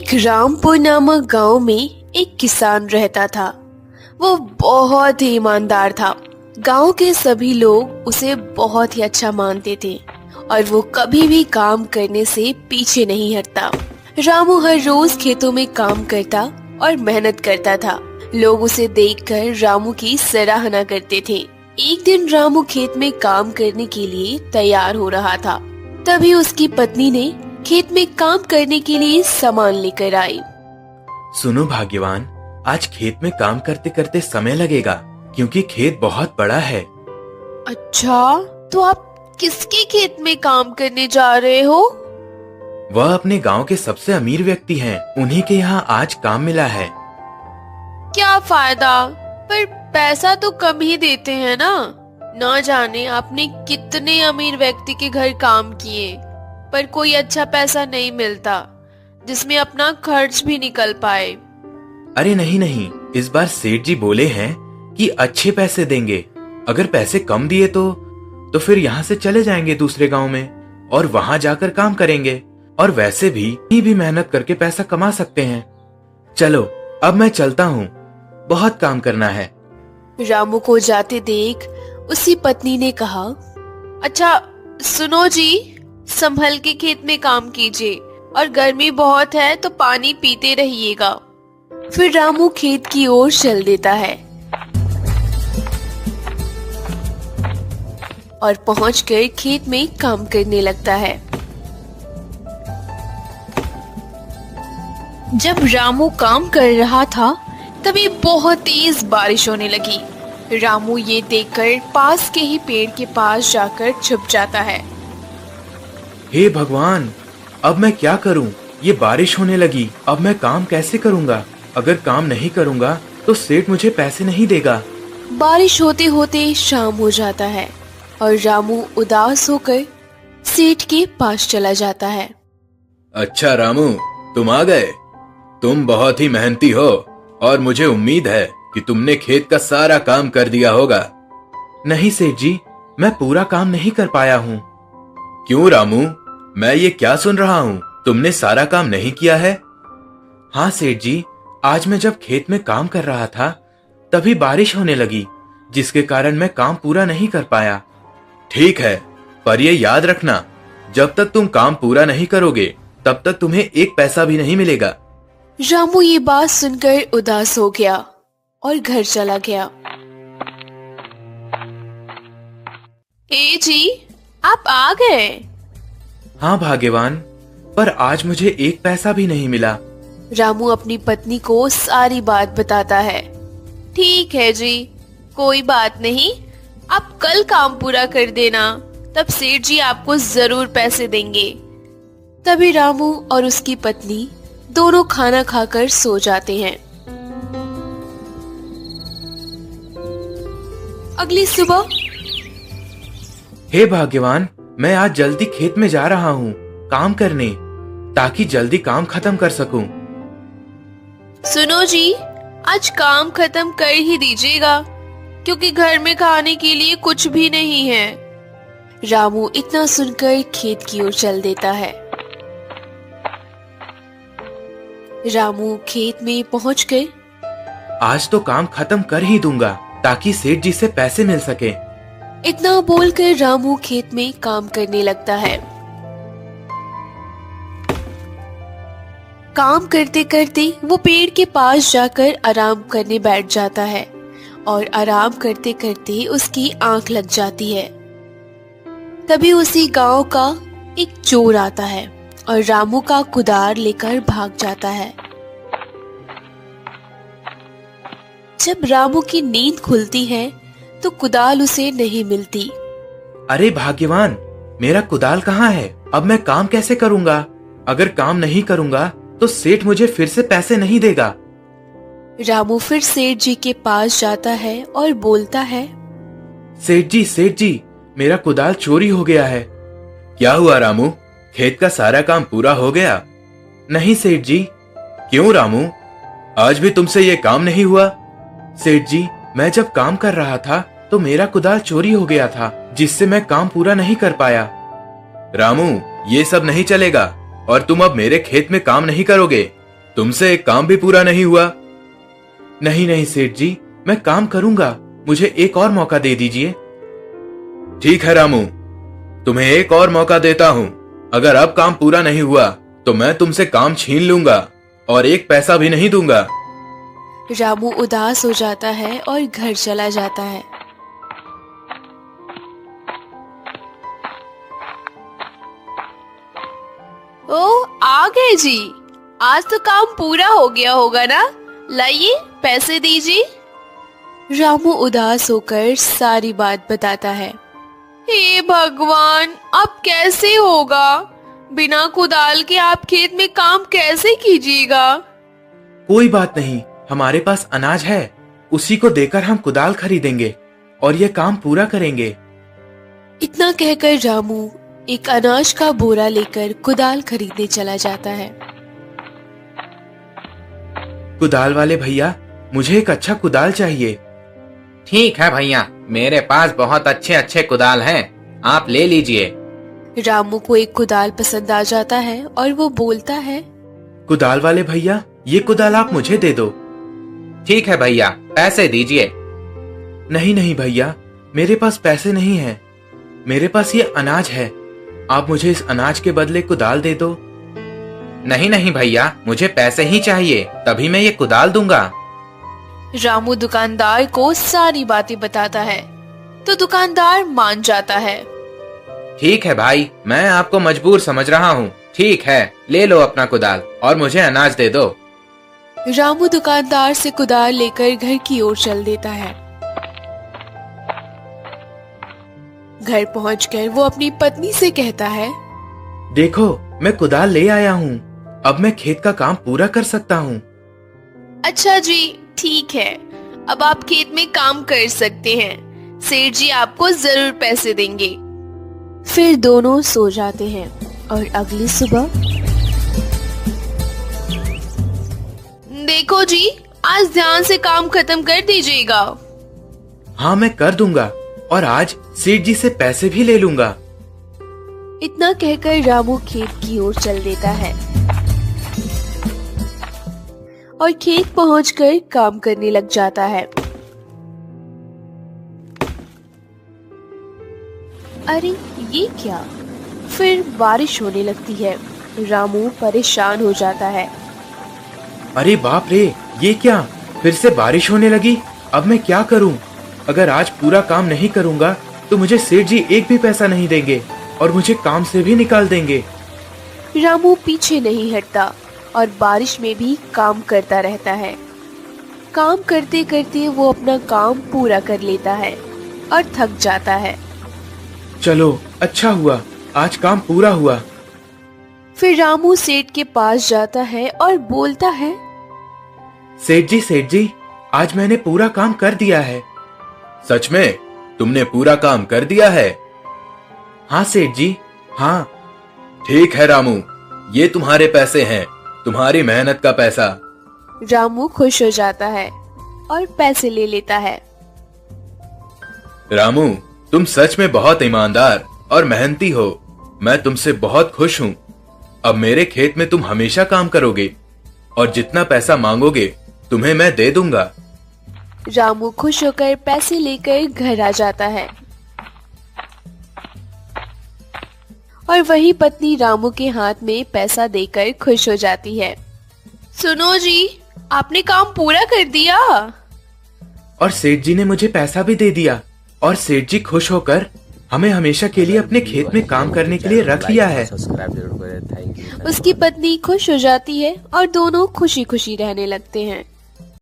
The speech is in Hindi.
एक रामपुर नामक गांव में एक किसान रहता था। वो बहुत ही ईमानदार था। गांव के सभी लोग उसे बहुत ही अच्छा मानते थे और वो कभी भी काम करने से पीछे नहीं हटता। रामू हर रोज खेतों में काम करता और मेहनत करता था। लोग उसे देखकर रामू की सराहना करते थे। एक दिन रामू खेत में काम करने के लिए तैयार हो रहा था। तभी उसकी पत्नी ने खेत में काम करने के लिए सामान लेकर आई। सुनो भाग्यवान, आज खेत में काम करते करते समय लगेगा क्योंकि खेत बहुत बड़ा है। अच्छा, तो आप किसके खेत में काम करने जा रहे हो? वह अपने गांव के सबसे अमीर व्यक्ति हैं। उन्हीं के यहाँ आज काम मिला है। क्या फायदा, पर पैसा तो कम ही देते हैं ना। ना जाने आपने कितने अमीर व्यक्ति के घर काम किए, पर कोई अच्छा पैसा नहीं मिलता जिसमें अपना खर्च भी निकल पाए। अरे नहीं नहीं, इस बार सेठ जी बोले हैं कि अच्छे पैसे देंगे। अगर पैसे कम दिए तो फिर यहाँ से चले जाएंगे दूसरे गांव में और वहां जाकर काम करेंगे। और वैसे भी मेहनत करके पैसा कमा सकते हैं। चलो अब मैं चलता हूँ, बहुत काम करना है। रामू को जाते देख उसकी पत्नी ने कहा, अच्छा सुनो जी, संभल के खेत में काम कीजिए और गर्मी बहुत है तो पानी पीते रहिएगा। फिर रामू खेत की ओर चल देता है और पहुंचकर खेत में काम करने लगता है। जब रामू काम कर रहा था तभी बहुत तेज बारिश होने लगी। रामू ये देखकर पास के ही पेड़ के पास जाकर छुप जाता है। हे भगवान, अब मैं क्या करूं? ये बारिश होने लगी, अब मैं काम कैसे करूंगा? अगर काम नहीं करूंगा तो सेठ मुझे पैसे नहीं देगा। बारिश होते होते शाम हो जाता है और रामू उदास होकर सेठ के पास चला जाता है। अच्छा रामू, तुम आ गए। तुम बहुत ही मेहनती हो और मुझे उम्मीद है कि तुमने खेत का सारा काम कर दिया होगा। नहीं सेठ जी, मैं पूरा काम नहीं कर पाया हूँ। क्यों रामू, मैं ये क्या सुन रहा हूँ? तुमने सारा काम नहीं किया है? हाँ सेठ जी, आज मैं जब खेत में काम कर रहा था तभी बारिश होने लगी, जिसके कारण मैं काम पूरा नहीं कर पाया। ठीक है, पर ये याद रखना, जब तक तुम काम पूरा नहीं करोगे तब तक तुम्हें एक पैसा भी नहीं मिलेगा। रामू ये बात सुनकर उदास हो गया और घर चला गया। ए जी, आप आ गए? हाँ भाग्यवान, पर आज मुझे एक पैसा भी नहीं मिला। रामू अपनी पत्नी को सारी बात बताता है। ठीक है जी, कोई बात नहीं, आप कल काम पूरा कर देना, तब सेठ जी आपको जरूर पैसे देंगे। तभी रामू और उसकी पत्नी दोनों खाना खाकर सो जाते हैं। अगली सुबह, हे भाग्यवान, मैं आज जल्दी खेत में जा रहा हूँ काम करने, ताकि जल्दी काम खत्म कर सकूं। सुनो जी, आज काम खत्म कर ही दीजिएगा क्योंकि घर में खाने के लिए कुछ भी नहीं है। रामू इतना सुनकर खेत की ओर चल देता है। रामू खेत में पहुंच गए। आज तो काम खत्म कर ही दूंगा ताकि सेठ जी से पैसे मिल सके। इतना बोलकर रामू खेत में काम करने लगता है। काम करते करते वो पेड़ के पास जाकर आराम करने बैठ जाता है और आराम करते करते उसकी आंख लग जाती है। तभी उसी गांव का एक चोर आता है और रामू का कुदार लेकर भाग जाता है। जब रामू की नींद खुलती है तो कुदाल उसे नहीं मिलती। अरे भाग्यवान, मेरा कुदाल कहाँ है? अब मैं काम कैसे करूँगा? अगर काम नहीं करूँगा तो सेठ मुझे फिर से पैसे नहीं देगा। रामू फिर सेठ जी के पास जाता है और बोलता है, सेठ जी, मेरा कुदाल चोरी हो गया है। क्या हुआ रामू, खेत का सारा काम पूरा हो गया? नहीं सेठ जी। क्यों रामू, आज भी तुमसे ये काम नहीं हुआ? सेठ जी, मैं जब काम कर रहा था तो मेरा कुदाल चोरी हो गया था, जिससे मैं काम पूरा नहीं कर पाया। रामू, ये सब नहीं चलेगा और तुम अब मेरे खेत में काम नहीं करोगे। तुमसे एक काम भी पूरा नहीं हुआ। नहीं नहीं सेठ जी, मैं काम करूंगा, मुझे एक और मौका दे दीजिए। ठीक है रामू, तुम्हें एक और मौका देता हूं। अगर अब काम पूरा नहीं हुआ तो मैं तुमसे काम छीन लूंगा और एक पैसा भी नहीं दूंगा। रामू उदास हो जाता है और घर चला जाता है। ओ, आ गए जी, आज तो काम पूरा हो गया होगा ना? लाइए पैसे दीजिए। रामू उदास होकर सारी बात बताता है। हे भगवान, अब कैसे होगा? बिना कुदाल के आप खेत में काम कैसे कीजिएगा? कोई बात नहीं, हमारे पास अनाज है, उसी को देकर हम कुदाल खरीदेंगे और ये काम पूरा करेंगे। इतना कहकर रामू एक अनाज का बोरा लेकर कुदाल खरीदने चला जाता है। कुदाल वाले भैया, मुझे एक अच्छा कुदाल चाहिए। ठीक है भैया, मेरे पास बहुत अच्छे अच्छे कुदाल हैं, आप ले लीजिए। रामू को एक कुदाल पसंद आ जाता है और वो बोलता है, कुदाल वाले भैया, ये कुदाल आप मुझे दे दो। ठीक है भैया, पैसे दीजिए। नहीं नहीं भैया, मेरे पास पैसे नहीं है, मेरे पास ये अनाज है, आप मुझे इस अनाज के बदले कुदाल दे दो। नहीं नहीं भैया, मुझे पैसे ही चाहिए, तभी मैं ये कुदाल दूंगा। रामू दुकानदार को सारी बातें बताता है तो दुकानदार मान जाता है। ठीक है भाई, मैं आपको मजबूर समझ रहा हूँ। ठीक है, ले लो अपना कुदाल और मुझे अनाज दे दो। रामू दुकानदार से कुदाल लेकर घर की ओर चल देता है। घर पहुंचकर वो अपनी पत्नी से कहता है, देखो, मैं कुदाल ले आया हूँ, अब मैं खेत का काम पूरा कर सकता हूँ। अच्छा जी, ठीक है, अब आप खेत में काम कर सकते हैं, सेठ जी आपको जरूर पैसे देंगे। फिर दोनों सो जाते हैं और अगली सुबह, देखो जी, आज ध्यान से काम खत्म कर दीजिएगा। हाँ, मैं कर दूंगा और आज सेठ जी से पैसे भी ले लूंगा। इतना कहकर रामू खेत की ओर चल देता है और खेत पहुंचकर काम करने लग जाता है। अरे ये क्या? फिर बारिश होने लगती है। रामू परेशान हो जाता है। अरे बाप रे, ये क्या? फिर से बारिश होने लगी। अब मैं क्या करूं? अगर आज पूरा काम नहीं करूंगा तो मुझे सेठ जी एक भी पैसा नहीं देंगे और मुझे काम से भी निकाल देंगे। रामू पीछे नहीं हटता और बारिश में भी काम करता रहता है। काम करते करते वो अपना काम पूरा कर लेता है और थक जाता है। चलो, अच्छा हुआ, आज काम पूरा हुआ। फिर रामू सेठ के पास जाता है और बोलता है, सेठ जी, आज मैंने पूरा काम कर दिया है। सच में? तुमने पूरा काम कर दिया है? हाँ सेठ जी, हाँ। ठीक है रामू, ये तुम्हारे पैसे हैं, तुम्हारी मेहनत का पैसा। रामू खुश हो जाता है और पैसे ले लेता है। रामू, तुम सच में बहुत ईमानदार और मेहनती हो। मैं तुमसे बहुत खुश हूँ। अब मेरे खेत में तुम हमेशा काम करोगे और जितना पैसा मांगोगे तुम्हें मैं दे दूंगा। रामू खुश होकर पैसे लेकर घर आ जाता है और वही पत्नी रामू के हाथ में पैसा देकर खुश हो जाती है। सुनो जी, आपने काम पूरा कर दिया। और सेठ जी ने मुझे पैसा भी दे दिया और सेठ जी खुश होकर हमें हमेशा के लिए अपने खेत में काम करने के लिए रख लिया है। उसकी पत्नी खुश हो जाती है और दोनों खुशी खुशी रहने लगते हैं।